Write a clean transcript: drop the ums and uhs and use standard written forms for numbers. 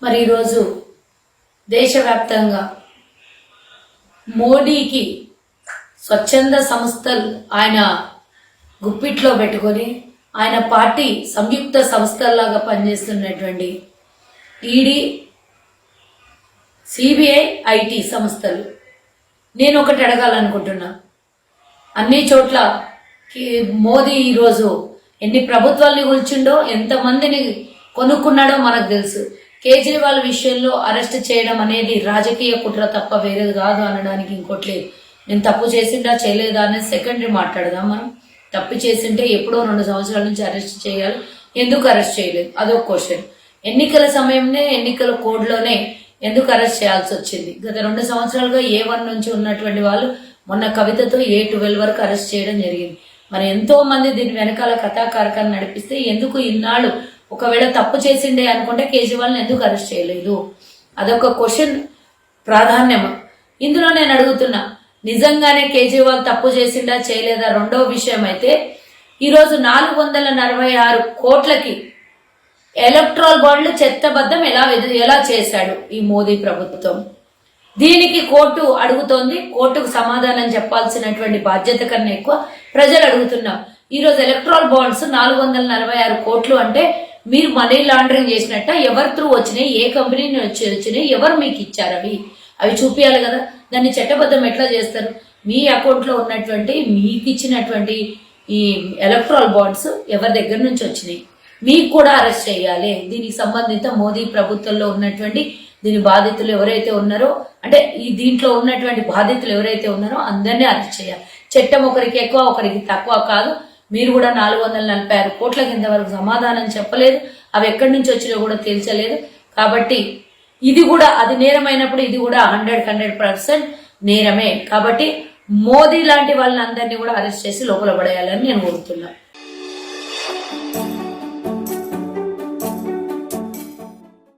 మరి ఈరోజు దేశవ్యాప్తంగా మోడీకి స్వచ్ఛంద సంస్థలు ఆయన గుప్పిట్లో పెట్టుకొని ఆయన పార్టీ సంయుక్త సంస్థల్లాగా పనిచేస్తున్నటువంటి ఈడీ, సిబిఐ, ఐటీ సంస్థలు. నేను ఒకటి అడగాలనుకుంటున్నా, అన్ని చోట్ల మోదీ ఈరోజు ఎన్ని ప్రభుత్వాల్ని కూల్చిండో, ఎంతమందిని కొనుక్కున్నాడో మనకు తెలుసు. కేజ్రీవాల్ విషయంలో అరెస్ట్ చేయడం అనేది రాజకీయ కుట్ర తప్ప వేరేది కాదు అనడానికి ఇంకోటి లేదు. నేను తప్పు చేసిండా చేయలేదా అనేది సెకండరీ మాట్లాడదాం. మనం తప్పు చేసింటే ఎప్పుడో 2 సంవత్సరాల నుంచి అరెస్ట్ చేయాలి, ఎందుకు అరెస్ట్ చేయలేదు అదొక క్వశ్చన్. ఎన్నికల సమయంలో ఎన్నికల కోడ్లోనే ఎందుకు అరెస్ట్ చేయాల్సి వచ్చింది? గత 2 సంవత్సరాలుగా A1 నుంచి ఉన్నటువంటి వాళ్ళు మొన్న కవితతో A12 వరకు అరెస్ట్ చేయడం జరిగింది. మరి ఎంతో మంది దీని వెనకాల కథాకారకాన్ని నడిపిస్తే ఎందుకు ఇన్నాళ్ళు ఒకవేళ తప్పు చేసిండే అనుకుంటే కేజ్రీవాల్ని ఎందుకు అరెస్ట్ చేయలేదు? అదొక క్వశ్చన్ ప్రాధాన్యం. ఇందులో నేను అడుగుతున్నా, నిజంగానే కేజ్రీవాల్ తప్పు చేసిండా చేయలేదా రెండో విషయం అయితే, ఈరోజు 446 కోట్లకి ఎలక్ట్రల్ బాండ్లు చెత్తబద్దం ఎలా చేశాడు ఈ మోదీ ప్రభుత్వం? దీనికి కోర్టు అడుగుతోంది. కోర్టుకు సమాధానం చెప్పాల్సినటువంటి బాధ్యత కన్నా ఎక్కువ ప్రజలు అడుగుతున్నాం. ఈరోజు ఎలక్ట్రల్ బాండ్స్ 446 కోట్లు అంటే మీరు మనీ లాండరింగ్ చేసినట్ట? ఎవరి త్రూ వచ్చినాయి, ఏ కంపెనీ వచ్చినాయి, ఎవరు మీకు ఇచ్చారు? అవి చూపించాలి కదా. దాన్ని చట్టబద్ధం ఎట్లా చేస్తారు? మీ అకౌంట్లో ఉన్నటువంటి మీకు ఇచ్చినటువంటి ఈ ఎలక్ట్రల్ బాండ్స్ ఎవరి దగ్గర నుంచి వచ్చినాయి? మీకు కూడా అరెస్ట్ చేయాలి. దీనికి సంబంధిత మోదీ ప్రభుత్వంలో ఉన్నటువంటి దీని బాధితులు ఎవరైతే ఉన్నారో, అంటే ఈ దీంట్లో ఉన్నటువంటి బాధితులు ఎవరైతే ఉన్నారో అందరినీ అరెస్ట్ చేయాలి. చట్టం ఒకరికి ఎక్కువ ఒకరికి తక్కువ కాదు. మీరు కూడా 446 కోట్ల కింద వరకు సమాధానం చెప్పలేదు. అవి ఎక్కడి నుంచి వచ్చినా కూడా తేల్చలేదు. కాబట్టి ఇది కూడా అది నేరమైనప్పుడు ఇది కూడా 100% నేరమే. కాబట్టి మోదీ లాంటి వాళ్ళని అందరినీ కూడా అరెస్ట్ చేసి లోపల పడేయాలని నేను కోరుతున్నా.